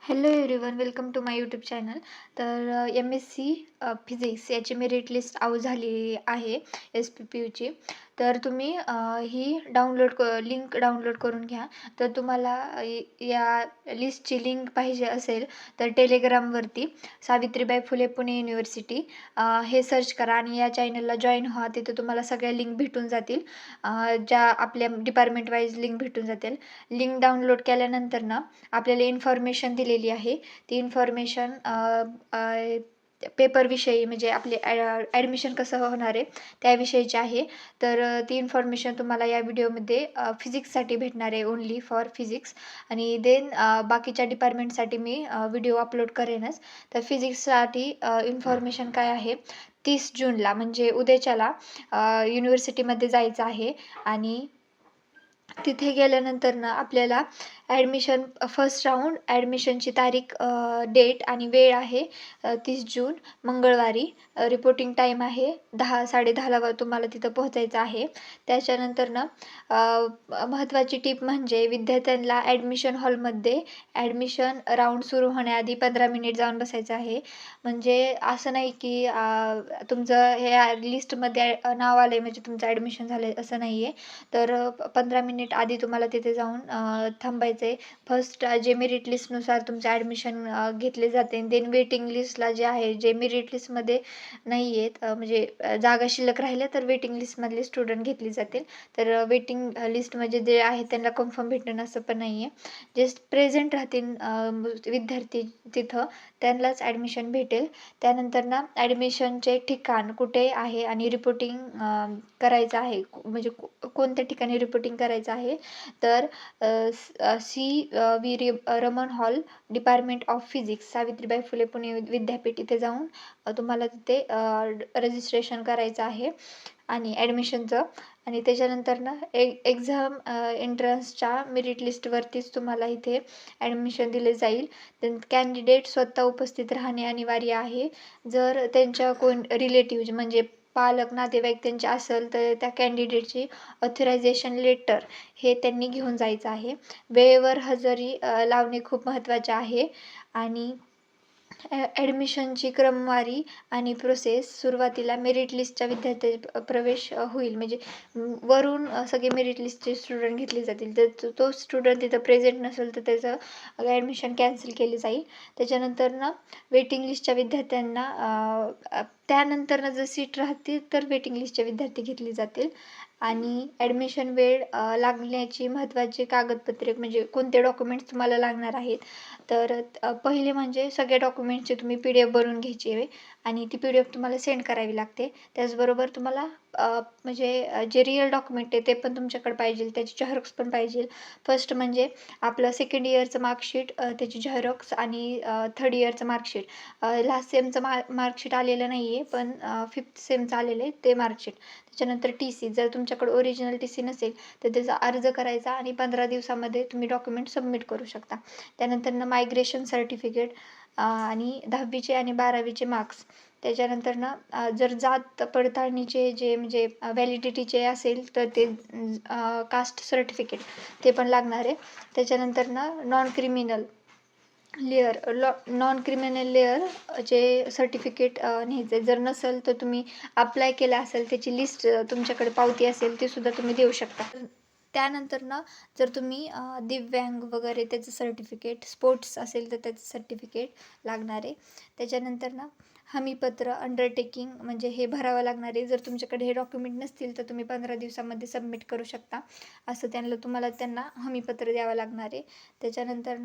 Hello everyone, welcome to my YouTube channel. तर MSc physics याची merit list out झाली आहे SPPUची. तर तुम्ही ही लिंक डाउनलोड करून घ्या. तर तुम्हाला या लिस्टची लिंक पाहिजे असेल तर टेलिग्रामवरती सावित्रीबाई फुले पुणे युनिव्हर्सिटी हे सर्च करा आणि या चॅनलला जॉईन व्हा. तिथे तुम्हाला सगळ्या लिंक भेटून जातील, ज्या आपल्या डिपार्टमेंट वाईज लिंक भेटून जातील. लिंक डाउनलोड केल्यानंतर ना आपल्याला इन्फॉर्मेशन दिलेली आहे. ती इन्फॉर्मेशन पेपरविषयी, म्हणजे आपले ॲडमिशन कसं होणार आहे त्याविषयीची आहे. तर ती इन्फॉर्मेशन तुम्हाला या व्हिडिओमध्ये फिजिक्ससाठी भेटणार आहे, ओन्ली फॉर फिजिक्स. आणि देन बाकीच्या डिपार्टमेंटसाठी मी व्हिडिओ अपलोड करेनच. तर फिजिक्ससाठी इन्फॉर्मेशन काय आहे, 30 जूनला म्हणजे उद्याच्याला युनिव्हर्सिटीमध्ये जायचं आहे. आणि तिथे गेल्यानंतर ना आपल्याला फर्स्ट राऊंड ॲडमिशनची तारीख, डेट आणि वेळ आहे 30 जून मंगळवारी. रिपोर्टिंग टाईम आहे 10-10:30ला तुम्हाला तिथं पोहोचायचं आहे. त्याच्यानंतर ना महत्त्वाची टिप म्हणजे विद्यार्थ्यांना ॲडमिशन हॉलमध्ये ॲडमिशन राऊंड सुरू होण्याआधी 15 मिनिट जाऊन बसायचं आहे. म्हणजे असं नाही की तुमचं हे लिस्टमध्ये नाव आलं आहे म्हणजे तुमचं ॲडमिशन झालं आहे, असं नाही आहे. तर 15 मिनिट आधी तुम्हाला तिथे जाऊन थांबायचं आहे. फर्स्ट जे मेरिट लिस्टनुसार तुमचं ॲडमिशन घेतले जाते. देन वेटिंग लिस्टला जे आहे, जे मेरिट लिस्टमध्ये नाही आहेत, म्हणजे जागा शिल्लक राहिल्या तर वेटिंग लिस्टमधले स्टुडंट घेतले जातील. तर वेटिंग लिस्टमध्ये जे आहे त्यांना कन्फर्म भेटणं असं पण नाही आहे. जे प्रेझेंट राहतील विद्यार्थी तिथं त्यांनाच ॲडमिशन भेटेल. त्यानंतर ना ॲडमिशनचे ठिकाण कुठे आहे आणि रिपोर्टिंग करायचं आहे, म्हणजे कोणत्या ठिकाणी रिपोर्टिंग करायचं आहे. तर Raman hall, department of physics, Savitribai Phule Pune Vidyapeeth, इथे जाऊन तुम्हाला तिथे रजिस्ट्रेशन करायचं आहे आणि ॲडमिशनचं. आणि त्याच्यानंतर ना एक्झाम एंट्रन्सच्या मेरिट लिस्टवरतीच तुम्हाला इथे ॲडमिशन दिले जाईल. कॅन्डिडेट स्वतः उपस्थित राहणे अनिवार्य आहे. जर त्यांच्या कोण रिलेटिव्ह म्हणजे पालक नातेवाईक त्यांचे असेल तर त्या कॅन्डिडेटची ऑथरायझेशन लेटर हे त्यांनी घेऊन जायचं आहे. वेळेवर हजेरी लावणे खूप महत्त्वाचे आहे. आणि ॲडमिशनची क्रमवारी आणि प्रोसेस, सुरुवातीला मेरिट लिस्टच्या विद्यार्थ्याचे प्रवेश होईल, म्हणजे वरून सगळे मेरिट लिस्टचे स्टुडंट घेतले जातील. तर तो स्टुडंट तिथं प्रेझेंट नसेल तर त्याचं ॲडमिशन कॅन्सल केली जाईल. त्याच्यानंतर ना वेटिंग लिस्टच्या विद्यार्थ्यांना त्यानंतर ना जर सीट राहतील तर वेटिंग लिस्टचे विद्यार्थी घेतले जातील. आणि ॲडमिशन वेळ लागण्याची महत्त्वाची कागदपत्रे म्हणजे कोणते डॉक्युमेंट्स तुम्हाला लागणार आहेत. तर पहिले म्हणजे सगळ्या डॉक्युमेंट्सची तुम्ही PDF बनवून घ्यायची आहे आणि ती PDF तुम्हाला सेंड करावी लागते. त्याचबरोबर तुम्हाला म्हणजे जे रिअल डॉक्युमेंट आहे ते पण तुमच्याकडे पाहिजे, त्याची झेरॉक्स पण पाहिजे. फर्स्ट म्हणजे आपलं सेकंड इयरचं मार्कशीट, त्याची झेरॉक्स आणि थर्ड इयरचं मार्कशीट. लास्ट सेमचं मार्कशीट आलेलं नाही आहे, पण 5th सेमचं आलेलं आहे ते मार्कशीट. त्याच्यानंतर TC, जर तुमच्याकडे ओरिजिनल TC नसेल तर त्याचा अर्ज करायचा आणि 15 दिवसामध्ये तुम्ही डॉक्युमेंट सबमिट करू शकता. त्यानंतर मायग्रेशन सर्टिफिकेट आणि 10वीचे आणि 12वीचे मार्क्स. त्याच्यानंतर जर जात पडताळणीचे जे म्हणजे व्हॅलिडिटीचे असेल तर ते कास्ट सर्टिफिकेट ते पण लागणार आहे. त्याच्यानंतर नॉन क्रिमिनल लेअर चे सर्टिफिकेट न्यायचं आहे. जर नसेल तर तुम्ही अप्लाय केलं असेल त्याची लिस्ट तुमच्याकडे पावती असेल ते सुद्धा तुम्ही देऊ शकता. त्यानंतर जर तुम्ही दिव्यांग वगैरे त्याचं सर्टिफिकेट, स्पोर्ट्स असेल तर त्याचं सर्टिफिकेट लागणार आहे. त्याच्यानंतर हमीपत्र, अंडरटेकिंग म्हणजे हे भरावं लागणार आहे. जर तुमच्याकडे हे डॉक्युमेंट नसतील तर तुम्ही 15 दिवसामध्ये सबमिट करू शकता, असं त्यांना हमीपत्र द्यावं लागणार आहे. त्याच्यानंतर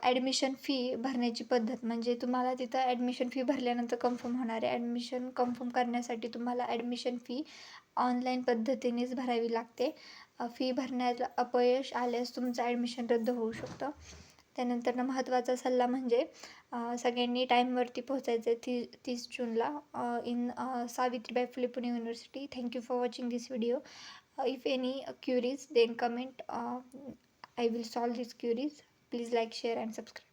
ॲडमिशन फी भरण्याची पद्धत म्हणजे तुम्हाला तिथं ॲडमिशन फी भरल्यानंतर कन्फर्म होणार आहे. ॲडमिशन कन्फर्म करण्यासाठी तुम्हाला ॲडमिशन फी ऑनलाईन पद्धतीनेच भरावी लागते. फी भरण्याला अपयश आल्यास तुमचं ॲडमिशन रद्द होऊ शकतं. त्यानंतर महत्त्वाचा सल्ला म्हणजे सगळ्यांनी टाईमवरती पोहोचायचं आहे 30 जूनला in Savitribai Phule Pune university. Thank you for watching this video. If any queries then comment. I will solve these queries. Please like, share and subscribe.